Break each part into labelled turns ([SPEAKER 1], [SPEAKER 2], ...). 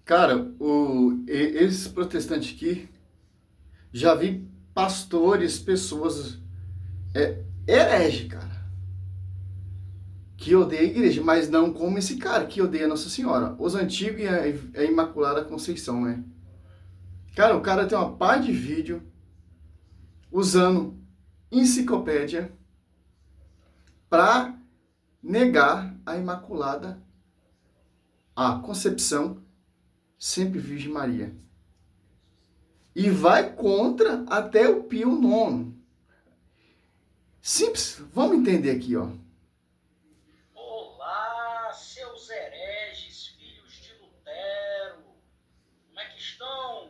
[SPEAKER 1] Cara, esses protestantes aqui, já vi pastores, pessoas herege, cara, que odeia a igreja, mas não como esse cara que odeia Nossa Senhora. Os antigos e a Imaculada Conceição, né? Cara, o cara tem uma par de vídeo usando enciclopédia para negar a Imaculada, a Concepção, sempre Virgem Maria. E vai contra até o Pio IX. Simples, vamos entender aqui, ó.
[SPEAKER 2] Olá, seus hereges, filhos de Lutero. Como é que estão?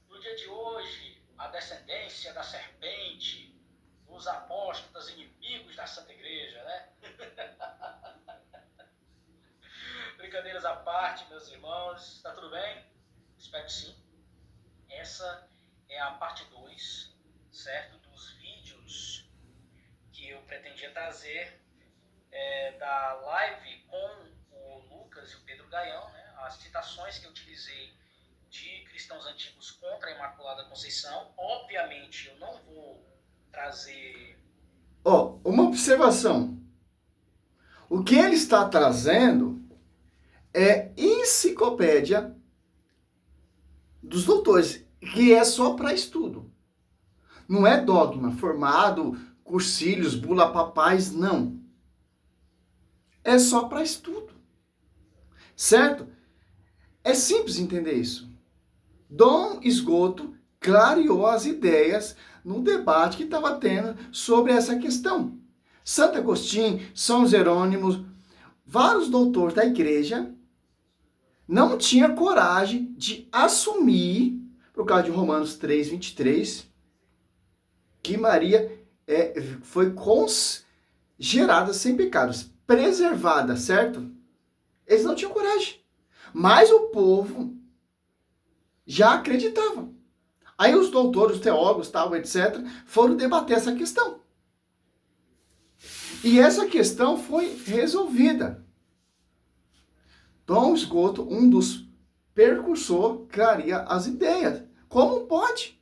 [SPEAKER 2] No dia de hoje, a descendência da serpente, os apóstolos inimigos da Santa Igreja, né? Brincadeiras à parte, meus irmãos, tá tudo bem? Espero que sim. Essa é a parte 2, certo? Dos vídeos que eu pretendia trazer da live com o Lucas e o Pedro Gaião, né? As citações que eu utilizei de cristãos antigos contra a Imaculada Conceição. Obviamente, eu não vou trazer...
[SPEAKER 1] Ó, uma observação. O que ele está trazendo é enciclopédia dos doutores, que é só para estudo. Não é dogma formado, cursilhos, bula papais, não. É só para estudo. Certo? É simples entender isso. Dom Esgoto clareou as ideias no debate que estava tendo sobre essa questão. Santo Agostinho, São Jerônimo, vários doutores da igreja não tinham coragem de assumir, por causa de Romanos 3:23, que Maria foi gerada sem pecados, preservada, certo? Eles não tinham coragem. Mas o povo já acreditava. Aí os doutores, os teólogos, tal, etc., foram debater essa questão. E essa questão foi resolvida. Dom Esgoto, um dos percursores, clareia as ideias. Como pode?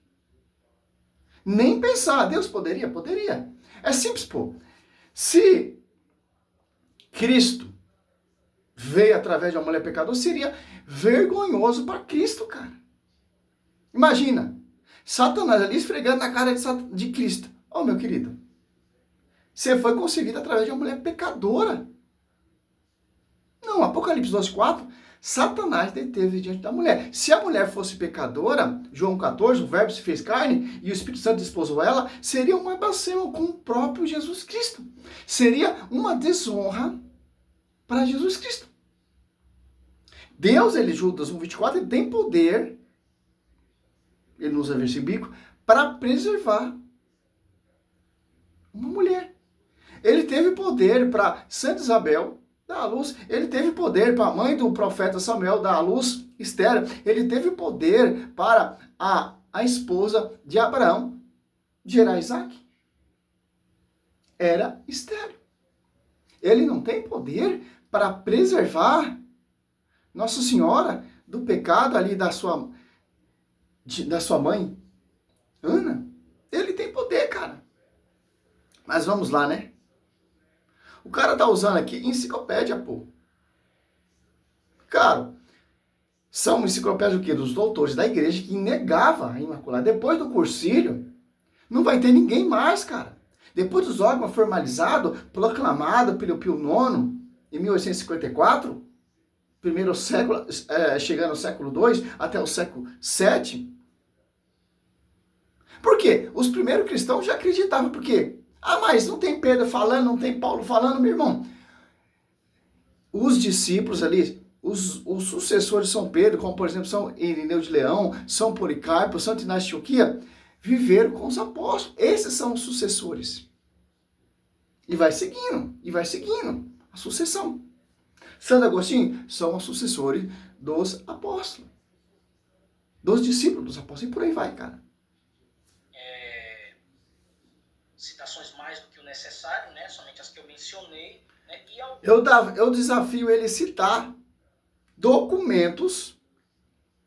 [SPEAKER 1] Nem pensar. Deus poderia? Poderia. É simples, pô. Se Cristo veio através de uma mulher pecadora, seria vergonhoso para Cristo, cara. Imagina, Satanás ali esfregando na cara de Cristo. Oh, meu querido, você foi concebido através de uma mulher pecadora. Não, Apocalipse 2:4, Satanás deteve diante da mulher. Se a mulher fosse pecadora, João 14, o verbo se fez carne e o Espírito Santo desposou ela, seria uma blasfêmia com o próprio Jesus Cristo. Seria uma desonra para Jesus Cristo. Deus, Judas 1:24, ele tem poder, ele usa versículo bíblico, para preservar uma mulher. Ele teve poder para Santa Isabel dar à luz. Ele teve poder para a mãe do profeta Samuel dar à luz, Esther. Ele teve poder para a esposa de Abraão gerar Isaac. Era Esther. Ele não tem poder para preservar Nossa Senhora do pecado ali da sua mãe, Ana. Ele tem poder, cara. Mas vamos lá, né? O cara tá usando aqui enciclopédia, pô. Cara, são enciclopédias do quê? Dos doutores da igreja que negava a Imaculada. Depois do cursilho, não vai ter ninguém mais, cara. Depois dos dogmas formalizados, proclamado pelo Pio IX, em 1854, primeiro século, chegando ao século II, até o século VII. Por quê? Os primeiros cristãos já acreditavam, por quê? Ah, mas não tem Pedro falando, não tem Paulo falando, meu irmão. Os discípulos ali, os sucessores de São Pedro, como por exemplo São Irineu de Leão, São Policarpo, Santo Inácio de Antioquia, viveram com os apóstolos. Esses são os sucessores. E vai seguindo a sucessão. Santo Agostinho são os sucessores dos apóstolos. Dos discípulos dos apóstolos. E por aí vai, cara.
[SPEAKER 2] Citações mais do que o necessário, né? Somente as que eu mencionei. Né?
[SPEAKER 1] Eu desafio ele a citar documentos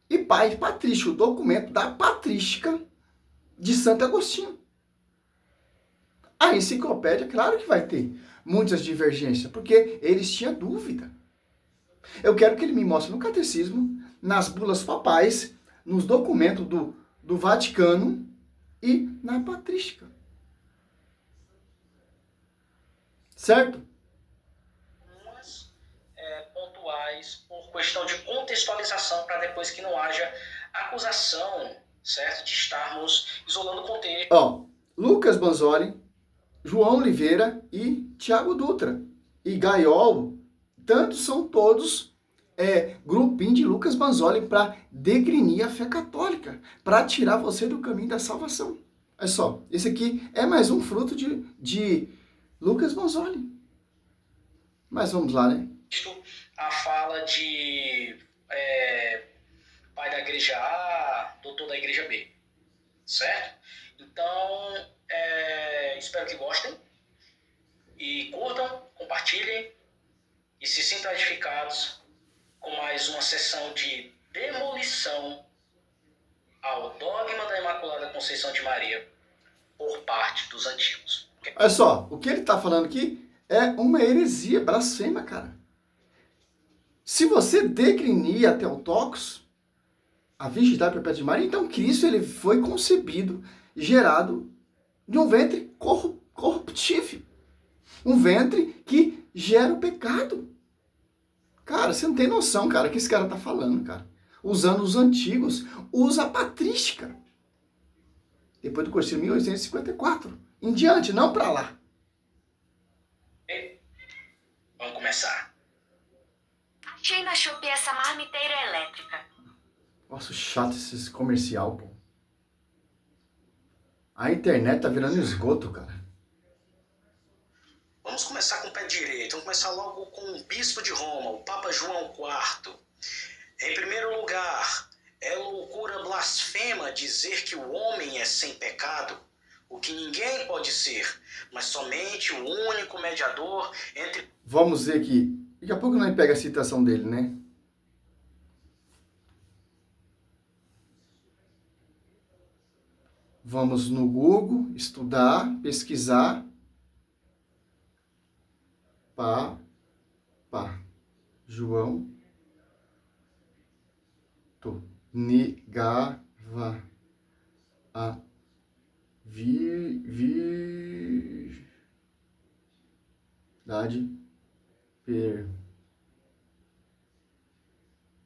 [SPEAKER 1] e pai patrístico, o documento da patrística de Santo Agostinho. A enciclopédia, claro que vai ter muitas divergências, porque eles tinham dúvida. Eu quero que ele me mostre no catecismo, nas bulas papais, nos documentos do Vaticano e na patrística. Certo?
[SPEAKER 2] Umas pontuais por questão de contextualização, para depois que não haja acusação, certo? De estarmos isolando o contexto.
[SPEAKER 1] Ó, Lucas Banzoli, João Oliveira e Tiago Dutra. E Gaiol, tantos são todos grupinho de Lucas Banzoli para degrinir a fé católica, para tirar você do caminho da salvação. É só, esse aqui é mais um fruto de Lucas Banzoli. Mas vamos lá, né?
[SPEAKER 2] A fala de pai da igreja A, doutor da igreja B, certo? Então, espero que gostem e curtam, compartilhem e se sintam edificados com mais uma sessão de demolição ao dogma da Imaculada Conceição de Maria por parte dos antigos.
[SPEAKER 1] Olha só, o que ele está falando aqui é uma heresia, blasfema, cara. Se você degrinir a Theotokos, a virgindade perpétua de Maria, então Cristo ele foi concebido, gerado de um ventre corruptível. Um ventre que gera o pecado. Cara, você não tem noção, cara, o que esse cara tá falando, cara. Usando os antigos, usa a patrística. Depois do Concílio de 1854. Em diante, não para lá.
[SPEAKER 2] Vamos começar.
[SPEAKER 3] Achei na Shopee essa marmiteira elétrica.
[SPEAKER 1] Nossa, chato esse comercial, pô. A internet tá virando esgoto, cara.
[SPEAKER 2] Vamos começar com o pé direito. Vamos começar logo com o bispo de Roma, o Papa João IV. Em primeiro lugar, é loucura blasfema dizer que o homem é sem pecado, o que ninguém pode ser, mas somente o único mediador entre...
[SPEAKER 1] Vamos ver aqui. Daqui a pouco nós pega a citação dele, né? Vamos no Google, estudar, pesquisar. João negava a virgindade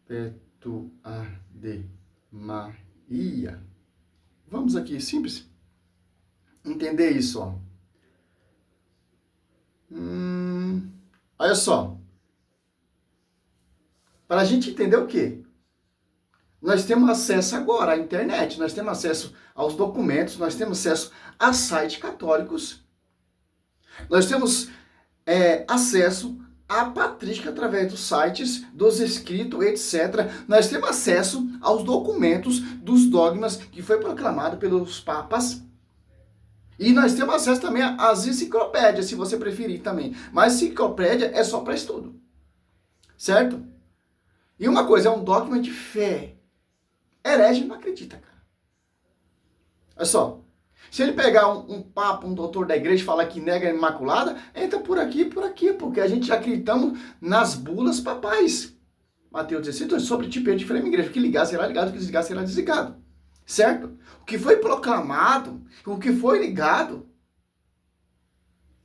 [SPEAKER 1] perpétua de Maria. Vamos aqui, simples. Entender isso, ó. Olha só. Para a gente entender o quê? Nós temos acesso agora à internet, nós temos acesso aos documentos, nós temos acesso a sites católicos, nós temos acesso à patrística através dos sites, dos escritos, etc. Nós temos acesso aos documentos dos dogmas que foi proclamado pelos papas. E nós temos acesso também às enciclopédias, se você preferir também. Mas enciclopédia é só para estudo. Certo? E uma coisa, é um dogma de fé. Herege não acredita, cara. Olha só. Se ele pegar um papa, um doutor da igreja e falar que nega a Imaculada, entra por aqui, porque a gente já acreditamos nas bulas papais. Mateus 16, sobre ti perdi a igreja. O que ligar será ligado, o que desligar será desligado. Certo? O que foi proclamado, o que foi ligado,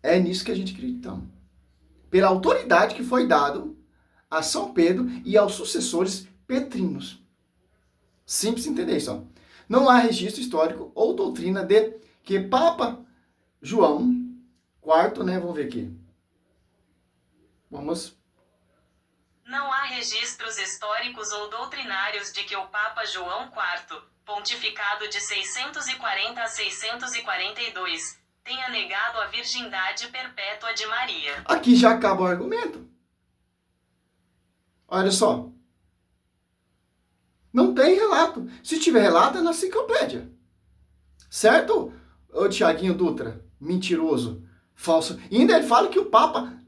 [SPEAKER 1] é nisso que a gente acredita. Pela autoridade que foi dado a São Pedro e aos sucessores petrinos. Simples entender isso. Ó. Não há registro histórico ou doutrina de que Papa João IV, né? Vamos ver aqui. Vamos.
[SPEAKER 3] Não há registros históricos ou doutrinários de que o Papa João IV, pontificado de 640 a 642, tenha negado a virgindade perpétua de Maria.
[SPEAKER 1] Aqui já acaba o argumento. Olha só. Não tem relato. Se tiver relato, é na enciclopédia. Certo, ô Tiaguinho Dutra? Mentiroso. Falso. E ainda ele fala que o Papa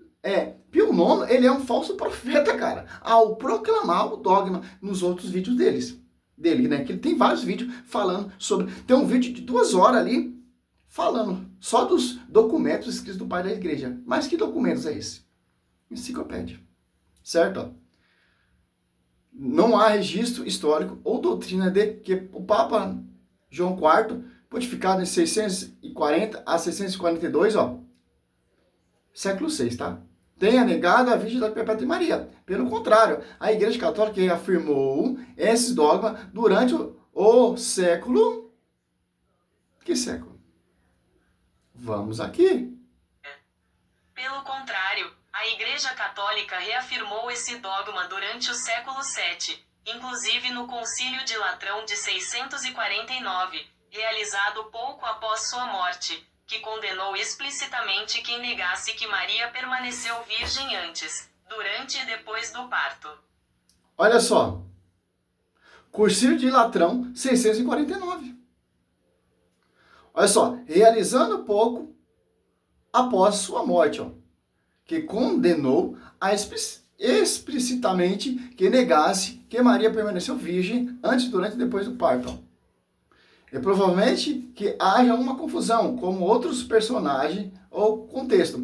[SPEAKER 1] Pio IX, ele é um falso profeta, cara, ao proclamar o dogma nos outros vídeos dele, né? Que ele tem vários vídeos falando sobre... Tem um vídeo de 2 horas ali, falando só dos documentos escritos do pai da igreja. Mas que documentos é esse? Enciclopédia. Certo? Ó. Não há registro histórico ou doutrina de que o Papa João IV, pontificado em 640 a 642, ó, século VI, tá? Tenha negado a virgindade perpétua de Maria. Pelo contrário, a Igreja Católica reafirmou esse dogma durante o século... Que século? Vamos aqui.
[SPEAKER 3] Pelo contrário, a Igreja Católica reafirmou esse dogma durante o século VII, inclusive no Concílio de Latrão de 649, realizado pouco após sua morte, que condenou explicitamente quem negasse que Maria permaneceu virgem antes, durante e depois do parto.
[SPEAKER 1] Olha só. Concílio de Latrão, 649. Olha só, realizando pouco após sua morte, ó, que condenou explicitamente que negasse que Maria permaneceu virgem antes, durante e depois do parto. Ó. E provavelmente que haja uma confusão, como outros personagens ou contexto.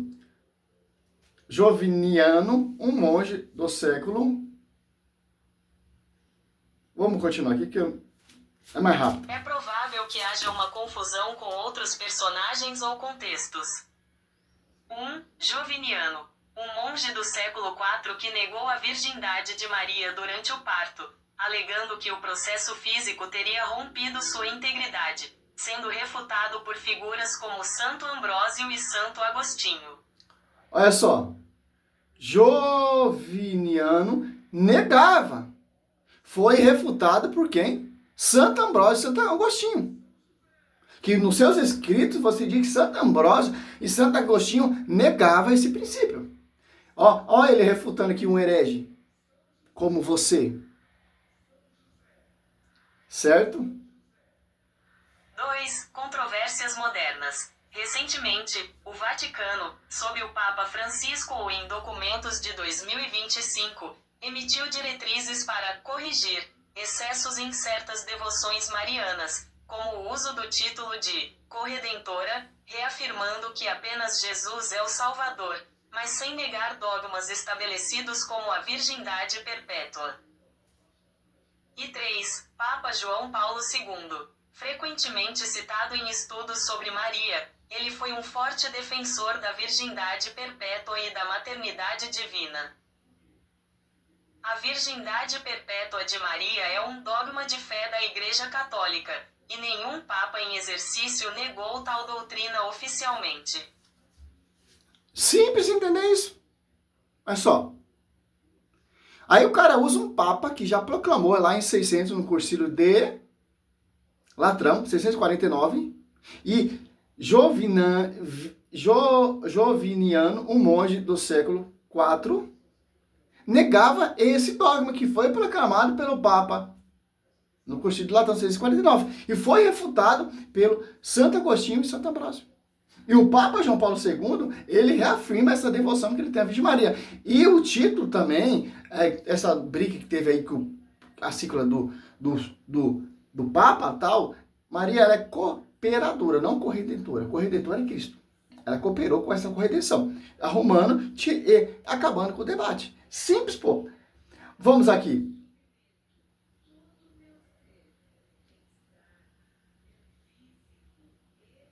[SPEAKER 1] Joviniano, um monge do século... Vamos continuar aqui que é mais rápido.
[SPEAKER 3] É provável que haja uma confusão com outros personagens ou contextos. 1. Joviniano, um monge do século IV que negou a virgindade de Maria durante o parto, alegando que o processo físico teria rompido sua integridade, sendo refutado por figuras como Santo Ambrósio e Santo Agostinho.
[SPEAKER 1] Olha só, Joviniano negava. Foi refutado por quem? Santo Ambrósio e Santo Agostinho. Que nos seus escritos você diz que Santo Ambrósio e Santo Agostinho negavam esse princípio. Ó ele refutando aqui um herege, como você. Certo?
[SPEAKER 3] 2. Controvérsias modernas. Recentemente, o Vaticano, sob o Papa Francisco ou em documentos de 2025, emitiu diretrizes para corrigir excessos em certas devoções marianas, como o uso do título de corredentora, reafirmando que apenas Jesus é o Salvador, mas sem negar dogmas estabelecidos como a virgindade perpétua. E 3. Papa João Paulo II. Frequentemente citado em estudos sobre Maria, ele foi um forte defensor da virgindade perpétua e da maternidade divina. A virgindade perpétua de Maria é um dogma de fé da Igreja Católica, e nenhum papa em exercício negou tal doutrina oficialmente.
[SPEAKER 1] Simples entender isso. Olha só. Aí o cara usa um papa que já proclamou lá em 600 no Concílio de Latrão, 649, e Joviniano, um monge do século IV, negava esse dogma que foi proclamado pelo Papa no Concílio de Latrão 649 e foi refutado pelo Santo Agostinho e Santo Ambrósio. E o Papa João Paulo II, ele reafirma essa devoção que ele tem à Virgem Maria. E o título também, essa briga que teve aí com a cícula do Papa, tal, Maria ela é cooperadora, não corredentora. Corredentora é Cristo. Ela cooperou com essa corredenção, arrumando e acabando com o debate. Simples, pô. Vamos aqui.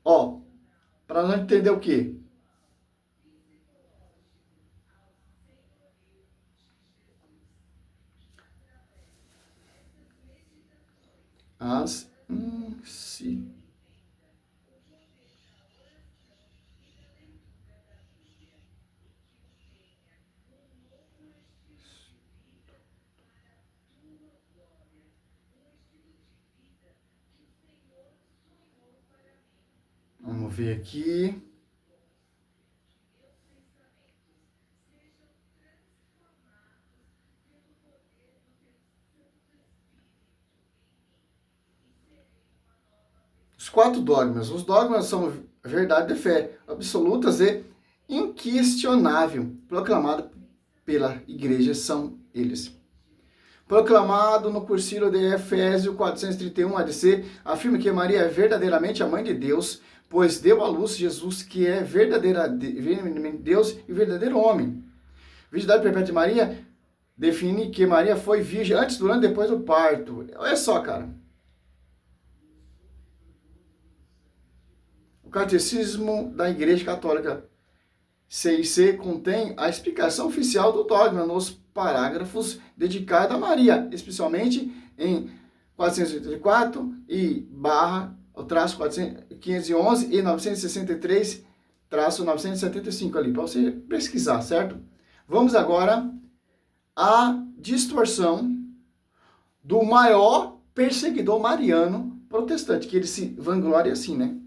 [SPEAKER 1] Ó, para nós entender o quê? Vamos ver aqui. Os 4 dogmas. Os dogmas são verdade de fé absolutas e inquestionável proclamado pela igreja são eles. Proclamado no cursilho de Efésios 431 ADC, afirma que Maria é verdadeiramente a mãe de Deus, pois deu à luz Jesus, que é verdadeiramente Deus e verdadeiro homem. Virgindade perpétua de Maria define que Maria foi virgem antes, durante e depois do parto. Olha só, cara. O Catecismo da Igreja Católica CIC contém a explicação oficial do dogma nos parágrafos dedicados a Maria, especialmente em 484 e barra, o traço 511 e 963, traço 975 ali, para você pesquisar, certo? Vamos agora à distorção do maior perseguidor mariano protestante, que ele se vangloria assim, né?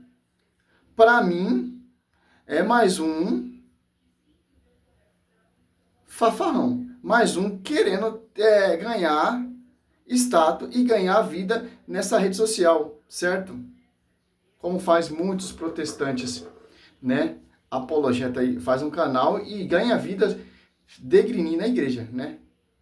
[SPEAKER 1] Para mim, é mais um fafarrão, mais um querendo ganhar status e ganhar vida nessa rede social, certo? Como faz muitos protestantes, né? Apologeta aí, faz um canal e ganha vida degrinir na igreja, né?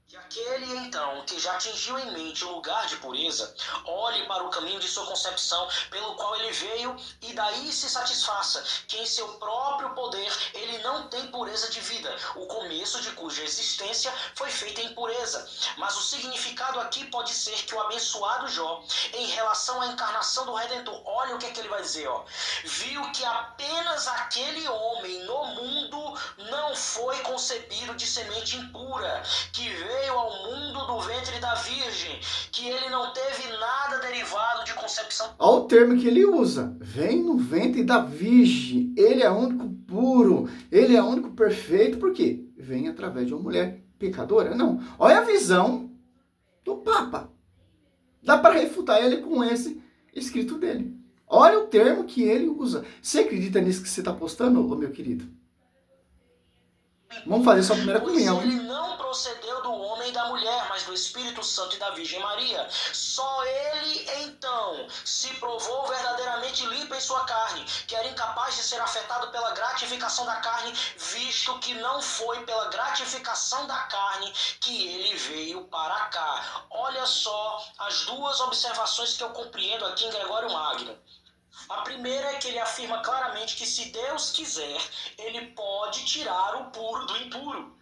[SPEAKER 2] Que aquele, então, que já atingiu em mente o lugar de pureza, olhe para o caminho de sua concepção, pelo qual ele veio, e daí se satisfaça, que em seu próprio poder ele não tem pureza de vida, o começo de cuja existência foi feita em pureza. Mas o significado aqui pode ser que o abençoado Jó, em relação à encarnação do Redentor, olha o que é que ele vai dizer, ó. Viu que apenas aquele homem no mundo não foi concebido de semente impura, que veio ao mundo do ventre da Virgem, que ele não teve nada derivado de concepção.
[SPEAKER 1] Olha o termo que ele usa, vem no ventre da Virgem, ele é o único puro, ele é o único perfeito, por quê? Vem através de uma mulher pecadora? Não, olha a visão do Papa, dá para refutar ele com esse escrito dele, olha o termo que ele usa. Você acredita nisso que você está postando, meu querido? Vamos fazer sua primeira comunhão.
[SPEAKER 2] Ele não procedeu do homem e da mulher, mas do Espírito Santo e da Virgem Maria. Só ele, então, se provou verdadeiramente limpo em sua carne, que era incapaz de ser afetado pela gratificação da carne, visto que não foi pela gratificação da carne que ele veio para cá. Olha só as duas observações que eu compreendo aqui em Gregório Magno. A primeira é que ele afirma claramente que se Deus quiser, ele pode tirar o puro do impuro.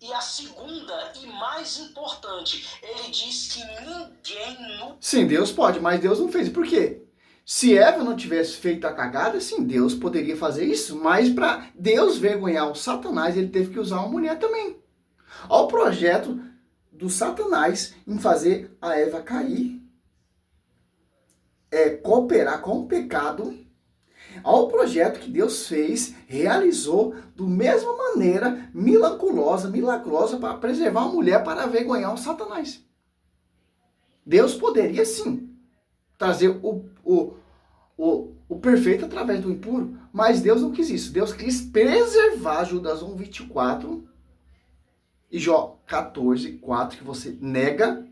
[SPEAKER 2] E a segunda e mais importante, ele diz que ninguém no...
[SPEAKER 1] Sim, Deus pode, mas Deus não fez. Por quê? Se Eva não tivesse feito a cagada, sim, Deus poderia fazer isso, mas para Deus vergonhar o Satanás, ele teve que usar uma mulher também. Olha o projeto do Satanás em fazer a Eva cair, cooperar com o pecado. Olha o projeto que Deus fez, realizou da mesma maneira milagrosa para preservar a mulher, para vergonhar o Satanás. Deus poderia sim trazer o perfeito através do impuro, mas Deus não quis isso. Deus quis preservar Judas 1:24 e Jó 14:4, que você nega.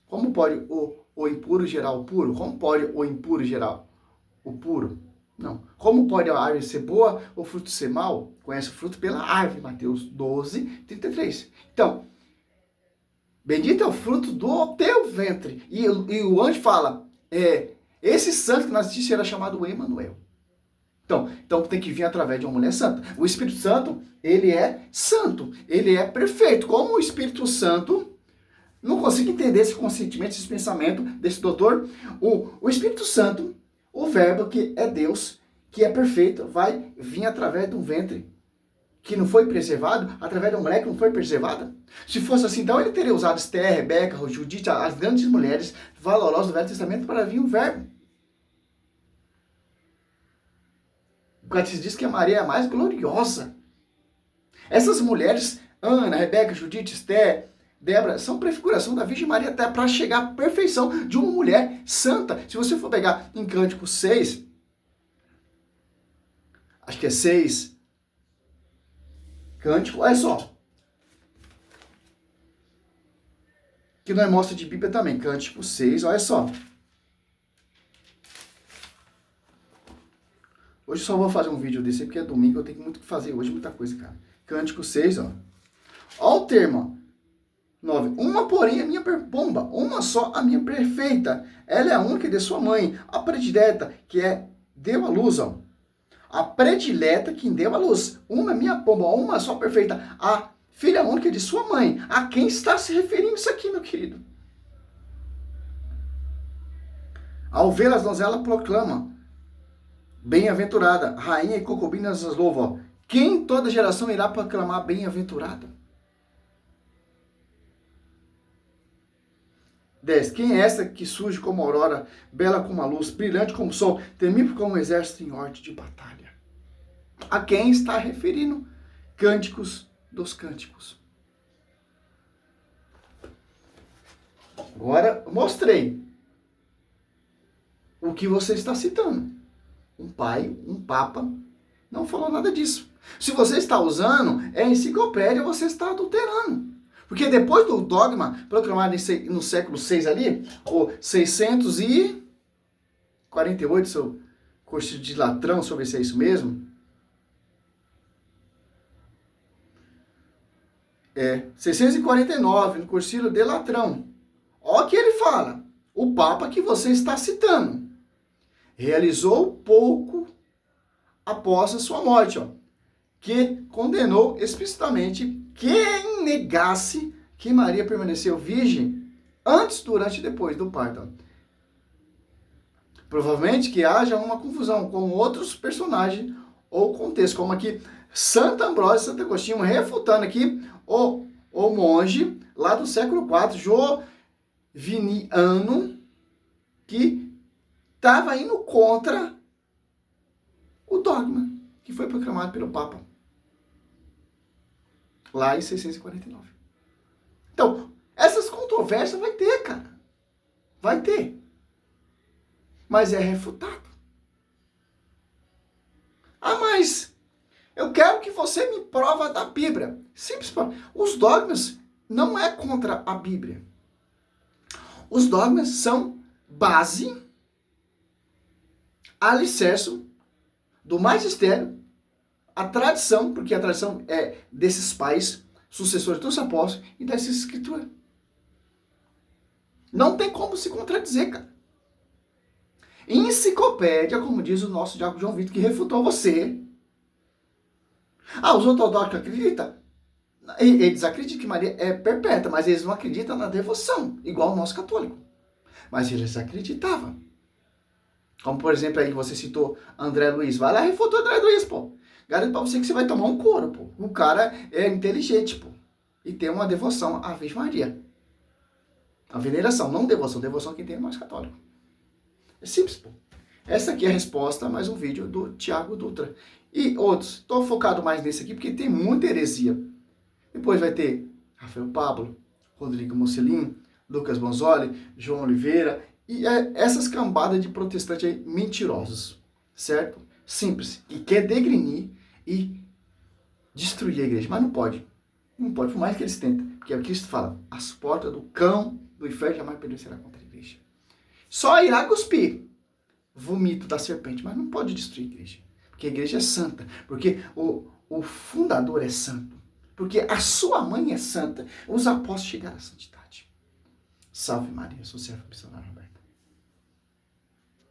[SPEAKER 1] Como pode o impuro gerar o puro? Como pode o impuro gerar o puro? Não. Como pode a árvore ser boa ou o fruto ser mau? Conhece o fruto pela árvore, Mateus 12:33. Então, bendito é o fruto do teu ventre. E o anjo fala, esse santo que nasceu será chamado Emanuel. Então tem que vir através de uma mulher santa. O Espírito Santo, ele é santo, ele é perfeito. Como o Espírito Santo... Não consigo entender esse consentimento, esse pensamento desse doutor. O Espírito Santo, o verbo que é Deus, que é perfeito, vai vir através de um ventre que não foi preservado, através de uma mulher que não foi preservada. Se fosse assim, então ele teria usado Esther, Rebeca, Judite, as grandes mulheres valorosas do Velho Testamento para vir um verbo. O Catecismo diz que a Maria é a mais gloriosa. Essas mulheres, Ana, Rebeca, Judite, Esther, Débora, são prefiguração da Virgem Maria até para chegar à perfeição de uma mulher santa. Se você for pegar em Cântico 6, acho que é 6, Cântico, olha só. Que não é mostra de Bíblia também, Cântico 6, olha só. Hoje eu só vou fazer um vídeo desse porque é domingo, eu tenho muito o que fazer hoje, muita coisa, cara. Cântico 6, ó. Ó o termo, 9. Uma, porém, a minha bomba, uma só, a minha perfeita. Ela é a única de sua mãe, a predileta, que deu a luz, ó. A predileta que deu a luz. Uma, minha pomba, uma só perfeita. A filha única de sua mãe. A quem está se referindo isso aqui, meu querido? A ovelha, as donzelas proclama. Bem-aventurada, rainha e concubinas as louva. Quem em toda geração irá proclamar bem-aventurada? 10. Quem é essa que surge como aurora, bela como a luz, brilhante como o sol, temível como um exército em ordem de batalha? A quem está referindo? Cânticos dos Cânticos. Agora, mostrei o que você está citando. Um pai, um papa, não falou nada disso. Se você está usando, é enciclopédia, você está adulterando. Porque depois do dogma proclamado no século VI ali, ou 648, seu curso de latrão, sobre se é isso mesmo. 649, no cursilho de latrão. Olha o que ele fala. O Papa que você está citando realizou pouco após a sua morte, ó, que condenou explicitamente quem negasse que Maria permaneceu virgem antes, durante e depois do parto. Provavelmente que haja uma confusão com outros personagens ou contexto, como aqui Santo Ambrósio e Santo Agostinho refutando aqui o monge lá do século IV, Joviniano, que estava indo contra o dogma que foi proclamado pelo Papa lá em 649. Então, essas controvérsias vai ter, cara. Vai ter. Mas é refutado. Ah, mas eu quero que você me prova da Bíblia. Simples. Os dogmas não é contra a Bíblia. Os dogmas são base, alicerce do magistério, a tradição, porque a tradição é desses pais, sucessores dos apóstolos e dessa escritura. Não tem como se contradizer, cara. Enciclopédia, como diz o nosso diácono João Vitor, que refutou você. Ah, os ortodoxos acreditam? Eles acreditam que Maria é perpétua, mas eles não acreditam na devoção, igual o nosso católico. Mas eles acreditavam. Como, por exemplo, aí você citou André Luiz. Vai lá e refutou André Luiz, pô. Garanto pra você que você vai tomar um couro, pô. O cara é inteligente, pô. E tem uma devoção à Virgem Maria. A veneração, não devoção. Devoção quem tem é mais católico. É simples, pô. Essa aqui é a resposta a mais um vídeo do Tiago Dutra. E outros. Estou focado mais nesse aqui porque tem muita heresia. Depois vai ter Rafael Pablo, Rodrigo Mocelin, Lucas Bonzoli, João Oliveira e essas cambadas de protestantes aí mentirosos, certo? Simples. E quer degrinir e destruir a igreja. Mas não pode. Não pode, por mais que eles tentem. Porque o Cristo fala, as portas do cão do inferno jamais prevalecerá contra a igreja. Só irá cuspir vomito da serpente, mas não pode destruir a igreja. Porque a igreja é santa. Porque o fundador é santo. Porque a sua mãe é santa. Os apóstolos chegaram à santidade. Salve Maria, sou servo missionário Roberto.